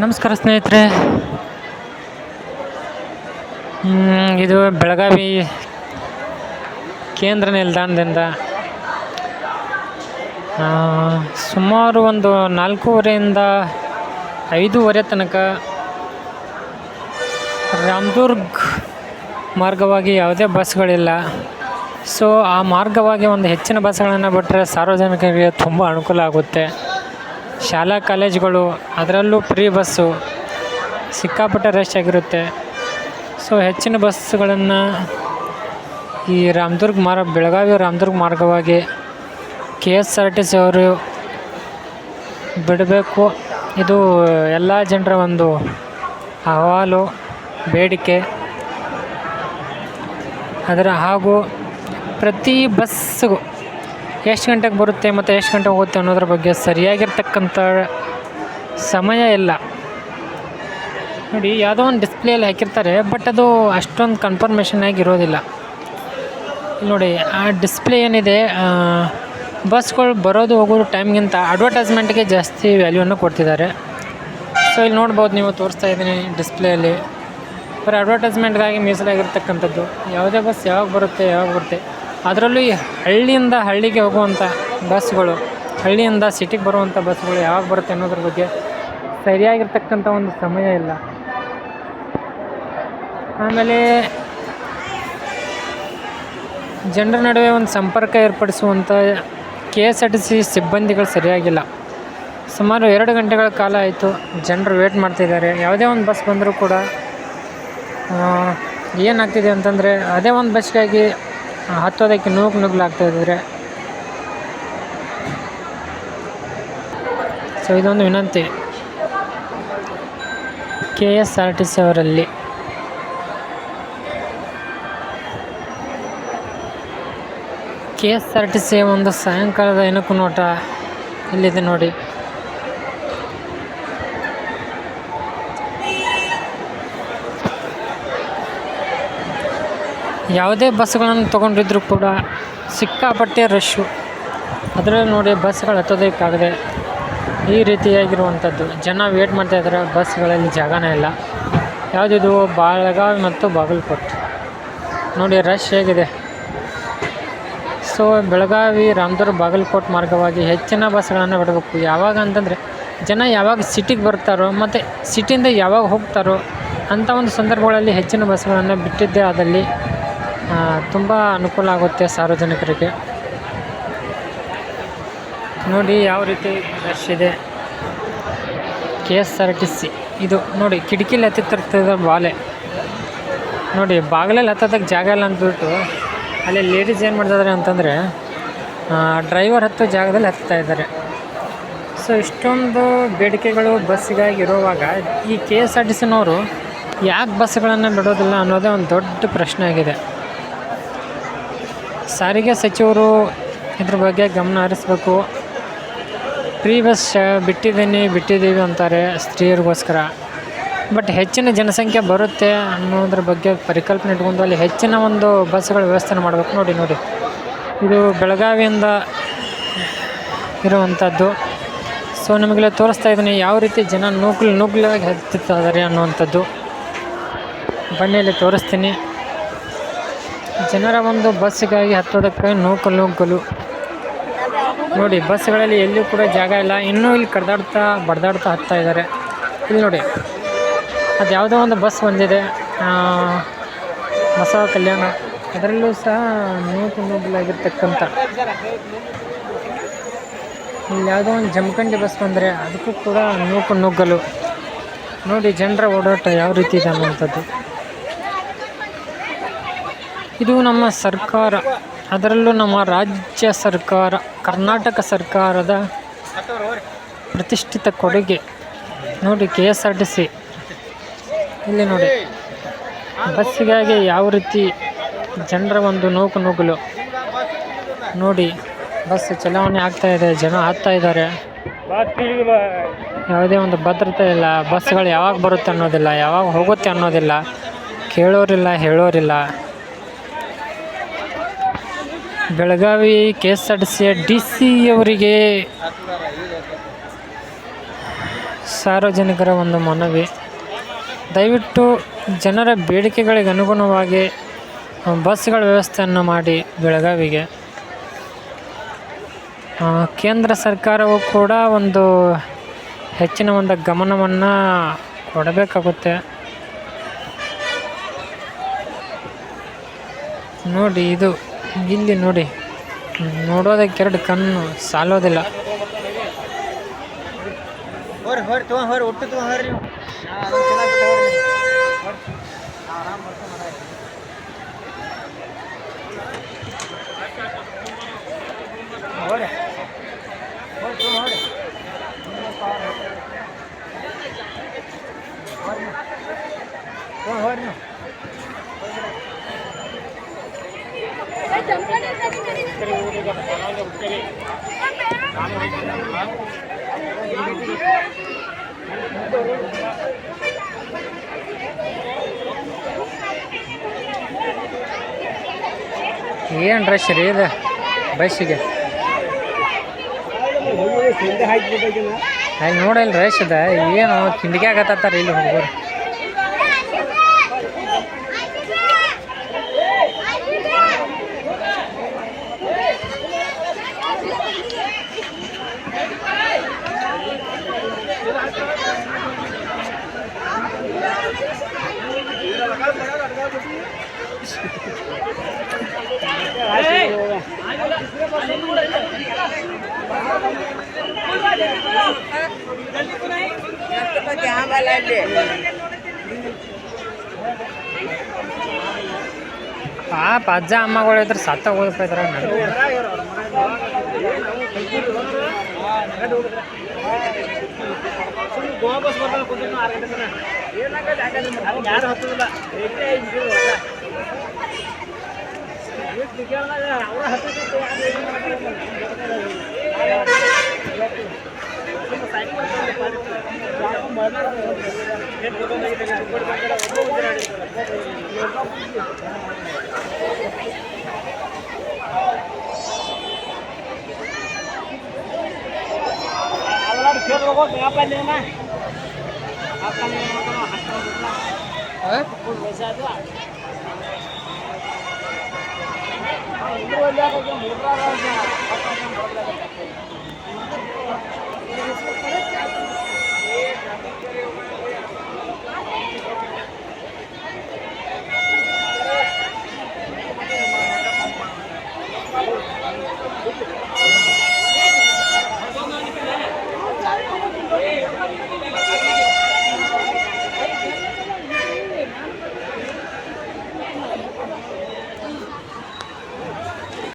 ನಮಸ್ಕಾರ ಸ್ನೇಹಿತರೆ. ಇದು ಬೆಳಗಾವಿ ಕೇಂದ್ರ ನಿಲ್ದಾಣದಿಂದ ಸುಮಾರು ಒಂದು 4:30ರಿಂದ 5:30 ತನಕ ರಾಮದುರ್ಗ ಮಾರ್ಗವಾಗಿ ಯಾವುದೇ ಬಸ್ಗಳಿಲ್ಲ. ಸೊ ಆ ಮಾರ್ಗವಾಗಿ ಒಂದು ಹೆಚ್ಚಿನ ಬಸ್ಗಳನ್ನು ಬಿಟ್ಟರೆ ಸಾರ್ವಜನಿಕರಿಗೆ ತುಂಬ ಅನುಕೂಲ ಆಗುತ್ತೆ. ಶಾಲಾ ಕಾಲೇಜುಗಳು ಅದರಲ್ಲೂ ಫ್ರೀ ಬಸ್ಸು ಸಿಕ್ಕಾಪಟ್ಟೆ ರಶ್ ಆಗಿರುತ್ತೆ. ಸೊ ಹೆಚ್ಚಿನ ಬಸ್ಸುಗಳನ್ನು ಈ ಬೆಳಗಾವಿ ರಾಮದುರ್ಗ ಮಾರ್ಗವಾಗಿ KSRTC ಅವರು ಬಿಡಬೇಕು. ಇದು ಎಲ್ಲ ಜನರ ಒಂದು ಅಹವಾಲು, ಬೇಡಿಕೆ. ಹಾಗೂ ಪ್ರತಿ ಬಸ್ಸಿಗೂ ಎಷ್ಟು ಗಂಟೆಗೆ ಬರುತ್ತೆ ಮತ್ತು ಎಷ್ಟು ಗಂಟೆಗೆ ಹೋಗುತ್ತೆ ಅನ್ನೋದ್ರ ಬಗ್ಗೆ ಸರಿಯಾಗಿರ್ತಕ್ಕಂಥ ಸಮಯ ಇಲ್ಲ. ನೋಡಿ, ಯಾವುದೋ ಒಂದು ಡಿಸ್ಪ್ಲೇಯಲ್ಲಿ ಹಾಕಿರ್ತಾರೆ, ಬಟ್ ಅದು ಅಷ್ಟೊಂದು ಕನ್ಫರ್ಮೇಷನ್ ಆಗಿರೋದಿಲ್ಲ. ನೋಡಿ, ಆ ಡಿಸ್ಪ್ಲೇ ಏನಿದೆ, ಬಸ್ಗಳು ಬರೋದು ಹೋಗೋದು ಟೈಮ್ಗಿಂತ ಅಡ್ವರ್ಟೈಸ್ಮೆಂಟ್ಗೆ ಜಾಸ್ತಿ ವ್ಯಾಲ್ಯೂವನ್ನು ಕೊಡ್ತಿದ್ದಾರೆ. ಸೊ ಇಲ್ಲಿ ನೋಡ್ಬೋದು, ನೀವು ತೋರಿಸ್ತಾ ಇದ್ದೀನಿ ಡಿಸ್ಪ್ಲೇಯಲ್ಲಿ ಬರೀ ಅಡ್ವರ್ಟೈಸ್ಮೆಂಟ್ಗಾಗಿ ಮೀಸಲಾಗಿರ್ತಕ್ಕಂಥದ್ದು. ಯಾವುದೇ ಬಸ್ ಯಾವಾಗ ಬರುತ್ತೆ ಅದರಲ್ಲೂ ಈ ಹಳ್ಳಿಯಿಂದ ಹಳ್ಳಿಗೆ ಹೋಗುವಂಥ ಬಸ್ಗಳು, ಹಳ್ಳಿಯಿಂದ ಸಿಟಿಗೆ ಬರುವಂಥ ಬಸ್ಗಳು ಯಾವಾಗ ಬರುತ್ತೆ ಅನ್ನೋದ್ರ ಬಗ್ಗೆ ಸರಿಯಾಗಿರ್ತಕ್ಕಂಥ ಒಂದು ಸಮಯ ಇಲ್ಲ. ಆಮೇಲೆ ಜನರ ನಡುವೆ ಒಂದು ಸಂಪರ್ಕ ಏರ್ಪಡಿಸುವಂಥ KSRTC ಸಿಬ್ಬಂದಿಗಳು ಸರಿಯಾಗಿಲ್ಲ. ಸುಮಾರು 2 ಗಂಟೆಗಳ ಕಾಲ ಆಯಿತು, ಜನರು ವೇಟ್ ಮಾಡ್ತಿದ್ದಾರೆ. ಯಾವುದೇ ಒಂದು ಬಸ್ ಬಂದರೂ ಕೂಡ ಏನಾಗ್ತಿದೆ ಅಂತಂದರೆ, ಅದೇ ಒಂದು ಬಸ್ಗಾಗಿ ಹತ್ತೋದಕ್ಕೆ ನುಗ್ಲಾಗ್ತಾಯಿದ್ದಾರೆ. ಸೊ ಇದೊಂದು ವಿನಂತಿ KSRTC ಅವರಲ್ಲಿ. KSRTC ಒಂದು ಸಾಯಂಕಾಲದ ಏನಕ್ಕೂ ನೋಟ ಇಲ್ಲಿದೆ ನೋಡಿ. ಯಾವುದೇ ಬಸ್ಗಳನ್ನು ತೊಗೊಂಡಿದ್ರು ಕೂಡ ಸಿಕ್ಕಾಪಟ್ಟೆ ರಶ್ಶು. ಅದರಲ್ಲಿ ನೋಡಿ, ಬಸ್ಗಳು ಹತ್ತೋದಕ್ಕಾಗದೆ ಈ ರೀತಿಯಾಗಿರುವಂಥದ್ದು. ಜನ ವೇಟ್ ಮಾಡ್ತಾಯಿದ್ದಾರೆ, ಬಸ್ಗಳಲ್ಲಿ ಜಾಗನೇ ಇಲ್ಲ. ಯಾವುದಿದು, ಬೆಳಗಾವಿ ಮತ್ತು ಬಾಗಲಕೋಟೆ. ನೋಡಿ ರಶ್ ಹೇಗಿದೆ. ಸೊ ಬೆಳಗಾವಿ ರಾಮದುರ್ಗ ಬಾಗಲಕೋಟೆ ಮಾರ್ಗವಾಗಿ ಹೆಚ್ಚಿನ ಬಸ್ಗಳನ್ನು ಬಿಡಬೇಕು. ಯಾವಾಗ ಅಂತಂದರೆ, ಜನ ಯಾವಾಗ ಸಿಟಿಗೆ ಬರ್ತಾರೋ ಮತ್ತು ಸಿಟಿಯಿಂದ ಯಾವಾಗ ಹೋಗ್ತಾರೋ ಅಂಥ ಒಂದು ಸಂದರ್ಭಗಳಲ್ಲಿ ಹೆಚ್ಚಿನ ಬಸ್ಗಳನ್ನು ಬಿಟ್ಟಿದ್ದೇ ಆದಲ್ಲಿ ತುಂಬ ಅನುಕೂಲ ಆಗುತ್ತೆ ಸಾರ್ವಜನಿಕರಿಗೆ. ನೋಡಿ ಯಾವ ರೀತಿ ರಶ್ ಇದೆ KSRTC. ಇದು ನೋಡಿ, ಕಿಟಕಿಲಿ ಹತ್ತಿರ್ತಿದ್ದ ಬಾಲೆ ನೋಡಿ, ಬಾಗಿಲಲ್ಲಿ ಹತ್ತೋದಕ್ಕೆ ಜಾಗ ಇಲ್ಲ ಅಂದ್ಬಿಟ್ಟು ಅಲ್ಲಿ ಲೇಡೀಸ್ ಏನು ಮಾಡ್ತಿದ್ದಾರೆ ಅಂತಂದರೆ, ಡ್ರೈವರ್ ಹತ್ತೋ ಜಾಗದಲ್ಲಿ ಹತ್ತಾ ಇದ್ದಾರೆ. ಸೊ ಇಷ್ಟೊಂದು ಬೇಡಿಕೆಗಳು ಬಸ್ಸಿಗಾಗಿ ಇರುವಾಗ ಈ KSRTCನವರು ಯಾಕೆ ಬಸ್ಗಳನ್ನು ಬಿಡೋದಿಲ್ಲ ಅನ್ನೋದೇ ಒಂದು ದೊಡ್ಡ ಪ್ರಶ್ನೆ ಆಗಿದೆ. ಸಾರಿಗೆ ಸಚಿವರು ಇದ್ರ ಬಗ್ಗೆ ಗಮನ ಹರಿಸ್ಬೇಕು. ಫ್ರೀ ಬಸ್ ಬಿಟ್ಟಿದ್ದೀವಿ ಅಂತಾರೆ ಸ್ತ್ರೀಯರಿಗೋಸ್ಕರ, ಬಟ್ ಹೆಚ್ಚಿನ ಜನಸಂಖ್ಯೆ ಬರುತ್ತೆ ಅನ್ನೋದ್ರ ಬಗ್ಗೆ ಪರಿಕಲ್ಪನೆ ಇಟ್ಕೊಂಡು ಅಲ್ಲಿ ಹೆಚ್ಚಿನ ಒಂದು ಬಸ್ಗಳ ವ್ಯವಸ್ಥೆ ಮಾಡಬೇಕು. ನೋಡಿ, ಇದು ಬೆಳಗಾವಿಯಿಂದ ಇರುವಂಥದ್ದು. ಸೊ ನಿಮಗೆಲ್ಲ ತೋರಿಸ್ತಾ ಇದ್ದೀನಿ ಯಾವ ರೀತಿ ಜನ ನುಗ್ಲಾಗಿ ಹತ್ತಿದ್ದಾರೆ ಅನ್ನುವಂಥದ್ದು. ಬನ್ನಿಯಲ್ಲಿ ತೋರಿಸ್ತೀನಿ. ಜನರ ಒಂದು ಬಸ್ಸಿಗಾಗಿ ಹತ್ತೋದಕ್ಕೆ ನುಗ್ಗಲು ನೋಡಿ, ಬಸ್ಗಳಲ್ಲಿ ಎಲ್ಲೂ ಕೂಡ ಜಾಗ ಇಲ್ಲ. ಇನ್ನೂ ಇಲ್ಲಿ ಬಡ್ದಾಡ್ತಾ ಹತ್ತಾ ಇದ್ದಾರೆ. ಇಲ್ಲಿ ನೋಡಿ, ಅದು ಯಾವುದೋ ಒಂದು ಬಸ್ ಬಂದಿದೆ, ಬಸವ ಕಲ್ಯಾಣ. ಅದರಲ್ಲೂ ಸಹ ನುಗ್ಗಲಾಗಿರ್ತಕ್ಕಂಥ, ಇಲ್ಲಿ ಯಾವುದೋ ಒಂದು ಜಮಖಂಡಿ ಬಸ್ ಬಂದರೆ ಅದಕ್ಕೂ ಕೂಡ ನುಗ್ಗಲು. ನೋಡಿ ಜನರ ಓಡಾಟ ಯಾವ ರೀತಿ ಇದೆ ಅನ್ನುವಂಥದ್ದು. ಇದು ನಮ್ಮ ಸರ್ಕಾರ, ಅದರಲ್ಲೂ ನಮ್ಮ ರಾಜ್ಯ ಸರ್ಕಾರ, ಕರ್ನಾಟಕ ಸರ್ಕಾರದ ಪ್ರತಿಷ್ಠಿತ ಕೊಡುಗೆ. ನೋಡಿ KSRTC ಇಲ್ಲಿ ನೋಡಿ, ಬಸ್ಸಿಗಾಗಿ ಯಾವ ರೀತಿ ಜನರ ಒಂದು ನುಗ್ಗಲು ನೋಡಿ. ಬಸ್ ಚಲಾವಣೆ ಆಗ್ತಾಯಿದೆ, ಜನ ಹತ್ತಾ ಇದ್ದಾರೆ. ಯಾವುದೇ ಒಂದು ಭದ್ರತೆ ಇಲ್ಲ. ಬಸ್ಗಳು ಯಾವಾಗ ಬರುತ್ತೆ ಅನ್ನೋದಿಲ್ಲ, ಯಾವಾಗ ಹೋಗುತ್ತೆ ಅನ್ನೋದಿಲ್ಲ, ಕೇಳೋರಿಲ್ಲ ಹೇಳೋರಿಲ್ಲ. ಬೆಳಗಾವಿ KSRTCಯ DC ಅವರಿಗೆ ಸಾರ್ವಜನಿಕರ ಒಂದು ಮನವಿ, ದಯವಿಟ್ಟು ಜನರ ಬೇಡಿಕೆಗಳಿಗೆ ಅನುಗುಣವಾಗಿ ಬಸ್ಗಳ ವ್ಯವಸ್ಥೆಯನ್ನು ಮಾಡಿ ಬೆಳಗಾವಿಗೆ. ಕೇಂದ್ರ ಸರ್ಕಾರವು ಕೂಡ ಒಂದು ಹೆಚ್ಚಿನ ಒಂದು ಗಮನವನ್ನು ಕೊಡಬೇಕಾಗುತ್ತೆ. ನೋಡಿ ಇದು ಇಲ್ಲಿ ನೋಡಿ, ನೋಡೋದಕ್ಕೆ ಎರಡು ಕಣ್ಣು ಸಾಲೋದಿಲ್ಲ. ಏನು ರಶ್ ರೀ ಇದು ಬಸ್ಸಿಗೆ? ಅಲ್ಲಿ ನೋಡಲ್ಲ ರಶ್ ಅದ, ಏನು ಕಿಂಡಿಗೆ ಆಗತ್ತಾರ ಇಲ್ಲಿ ಹುಡುಗರು. ಪಾಪ ಅಜ್ಜ ಅಮ್ಮಗಳು ಇದ್ರೆ ಸತ್ತ ಹೋಗ್ತಾ